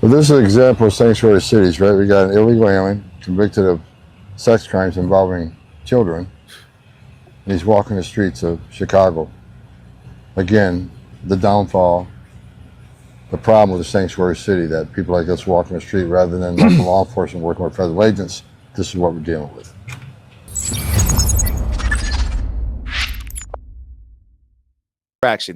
Well, this is an example of sanctuary cities, right? We got an illegal alien convicted of sex crimes involving children. And he's walking the streets of Chicago. Again, the downfall, the problem with the sanctuary city, that people like us walking the street rather than local law enforcement working with federal agents. This is what we're dealing with.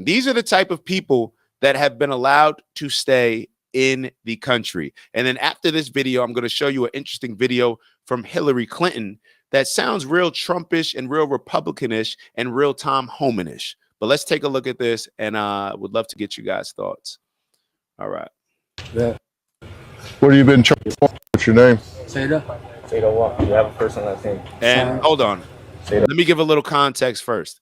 These are the type of people that have been allowed to stay in the country. And then after this video, I'm going to show you an interesting video from Hillary Clinton that sounds real Trumpish and real Republicanish and real Tom Homanish. But let's take a look at this, and would love to get you guys' thoughts. All right. Yeah. What have you been charged for? What's your name? Seda. Seda what? You have a first and last name. And hold on. Let me give a little context first.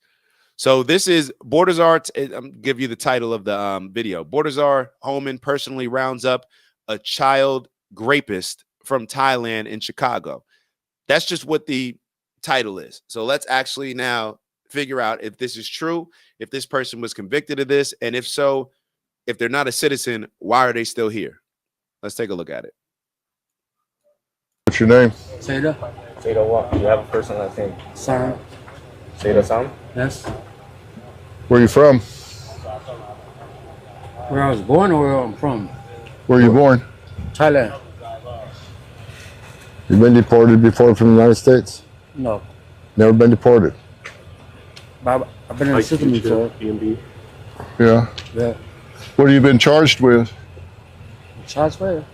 So this is Bordazar. I'm give you the title of the video. Bordazar Homan personally rounds up a child rapist from Thailand in Chicago. That's just what the title is. So let's actually now figure out if this is true, if this person was convicted of this, and if so, if they're not a citizen, why are they still here? Let's take a look at it. What's your name? Seda. Seda what? You have a first and last name. Sam. Seda Sam? Yes. Where are you from? Where I was born or where I'm from? Where are you born? Thailand. You've been deported before from the United States? No. Never been deported? But I've been in the system before. B&B. Yeah. Yeah. What have you been charged with Charged for it.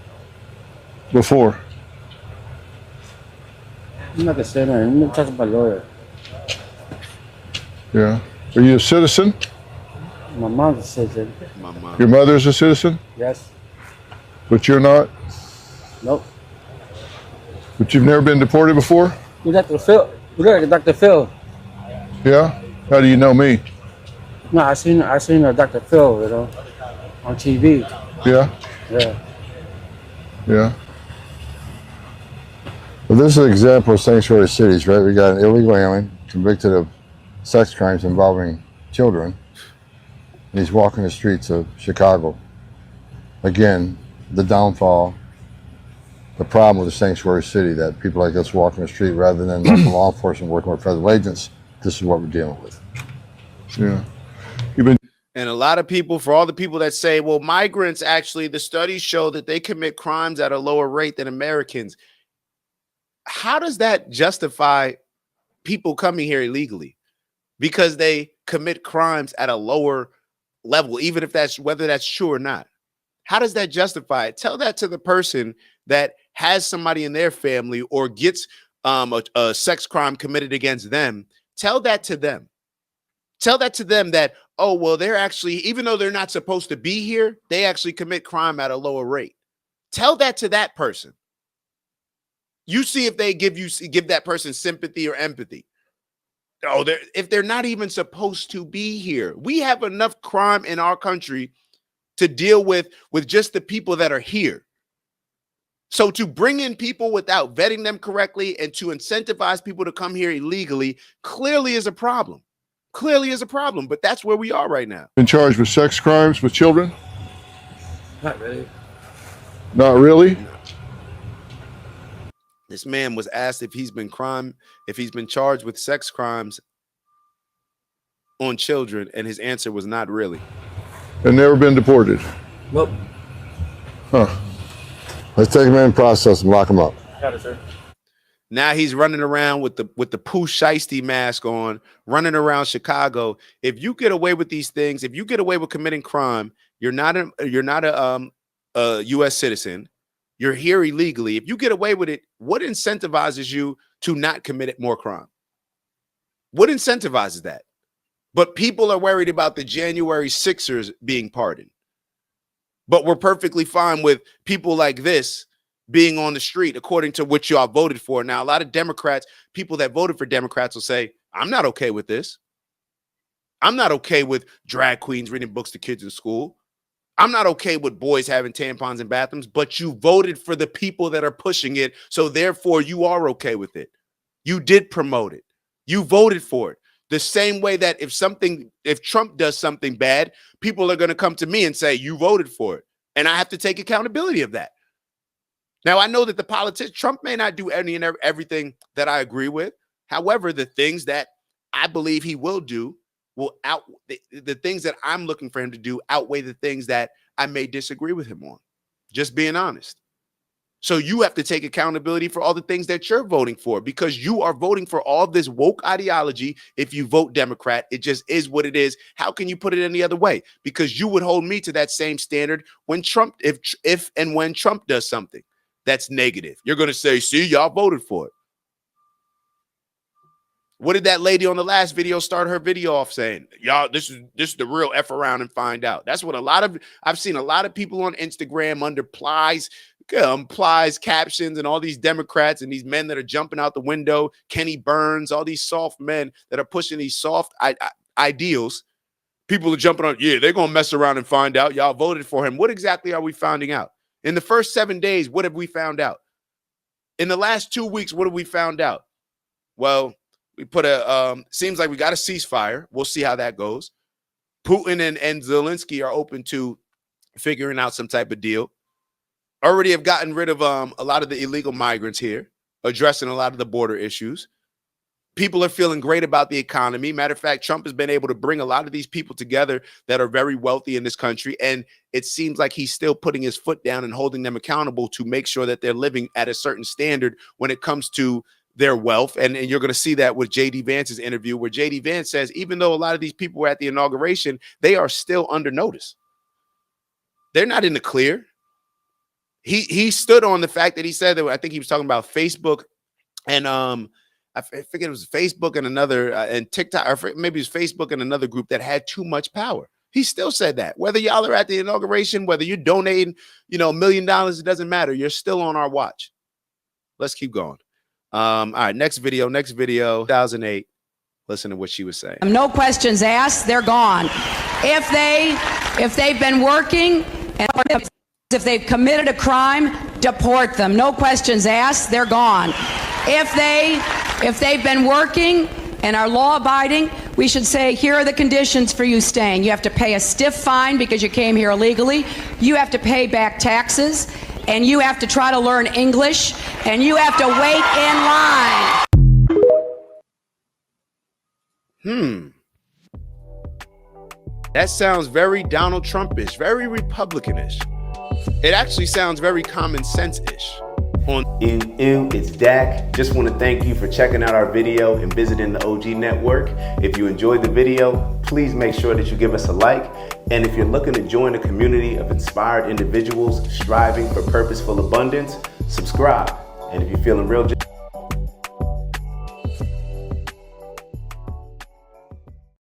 before? I'm not gonna say that. I'm not talking about lawyer. Yeah. Are you a citizen? My mom's a citizen. My mom. Your mother's a citizen? Yes. But you're not? Nope. But you've never been deported before? You Dr. Phil. You look like Dr. Phil. Yeah? How do you know me? No, I seen Dr. Phil, you know, on TV. Yeah? Yeah. Yeah. Well, this is an example of sanctuary cities, right? We got an illegal alien convicted of sex crimes involving children. And he's walking the streets of Chicago. Again, the downfall, the problem with the sanctuary city, that people like us walking the street rather than local law enforcement working with federal agents. This is what we're dealing with. Yeah. And a lot of people, for all the people that say, well, migrants, actually, the studies show that they commit crimes at a lower rate than Americans. How does that justify people coming here illegally? Because they commit crimes at a lower level, even if that's whether that's true or not. How does that justify it? Tell that to the person that has somebody in their family or gets a sex crime committed against them. Tell that to them. Tell that to them that, oh, well, they're actually, even though they're not supposed to be here, they actually commit crime at a lower rate. Tell that to that person. You see if they give that person sympathy or empathy. Oh, if they're not even supposed to be here. We have enough crime in our country to deal with just the people that are here. So to bring in people without vetting them correctly and to incentivize people to come here illegally clearly is a problem. Clearly is a problem, but that's where we are right now. Been charged with sex crimes with children? Not really. Not really? This man was asked if he's been charged with sex crimes on children, and his answer was not really. And never been deported? Nope. Huh. Let's take him in, process and lock him up. Got it, sir. Now he's running around with the Pooh Shiesty mask on, running around Chicago. If you get away with these things, if you get away with committing crime, you're not a U.S. citizen. You're here illegally. If you get away with it, what incentivizes you to not commit more crime? What incentivizes that? But people are worried about the January 6ers being pardoned. But we're perfectly fine with people like this being on the street, according to what y'all voted for. Now, a lot of Democrats, people that voted for Democrats will say, I'm not okay with this. I'm not okay with drag queens reading books to kids in school. I'm not okay with boys having tampons in bathrooms, but you voted for the people that are pushing it. So therefore you are okay with it. You did promote it. You voted for it. The same way that if Trump does something bad, people are going to come to me and say, you voted for it. And I have to take accountability of that. Now, I know that the politician, Trump may not do any and everything that I agree with. However, the things that I believe he will do will the things that I'm looking for him to do outweigh the things that I may disagree with him on. Just being honest. So you have to take accountability for all the things that you're voting for, because you are voting for all this woke ideology. If you vote Democrat, it just is what it is. How can you put it any other way? Because you would hold me to that same standard when Trump, if and when Trump does something that's negative. You're going to say, see, y'all voted for it. What did that lady on the last video start her video off saying? Y'all, this is the real F around and find out. That's what I've seen a lot of people on Instagram under plies captions, and all these Democrats and these men that are jumping out the window, Kenny Burns, all these soft men that are pushing these soft ideals. People are jumping on, yeah, they're going to mess around and find out. Y'all voted for him. What exactly are we finding out? In the first 7 days, what have we found out? In the last 2 weeks, what have we found out? Well, we put seems like we got a ceasefire. We'll see how that goes. Putin and Zelensky are open to figuring out some type of deal. Already have gotten rid of a lot of the illegal migrants here, addressing a lot of the border issues. People are feeling great about the economy. Matter of fact, Trump has been able to bring a lot of these people together that are very wealthy in this country. And it seems like he's still putting his foot down and holding them accountable to make sure that they're living at a certain standard when it comes to their wealth. And you're going to see that with J.D. Vance's interview, where J.D. Vance says, even though a lot of these people were at the inauguration, they are still under notice. They're not in the clear. He stood on the fact that he said that, I think he was talking about Facebook and I forget, it was Facebook and another and TikTok, or maybe it was Facebook and another group that had too much power. He still said that. Whether y'all are at the inauguration, whether you're donating, $1 million, it doesn't matter. You're still on our watch. Let's keep going. All right, next video, 2008. Listen to what she was saying. No questions asked, they're gone. If they've been working and if they've committed a crime, deport them. No questions asked, they're gone. If they've been working and are law-abiding, we should say, here are the conditions for you staying. You have to pay a stiff fine because you came here illegally. You have to pay back taxes, and you have to try to learn English, and you have to wait in line. That sounds very Donald Trumpish, very Republicanish. It actually sounds very common sense-ish. It's Dak. Just want to thank you for checking out our video and visiting the OG Network. If you enjoyed the video, please make sure that you give us a like. And if you're looking to join a community of inspired individuals striving for purposeful abundance, subscribe. And if you're feeling real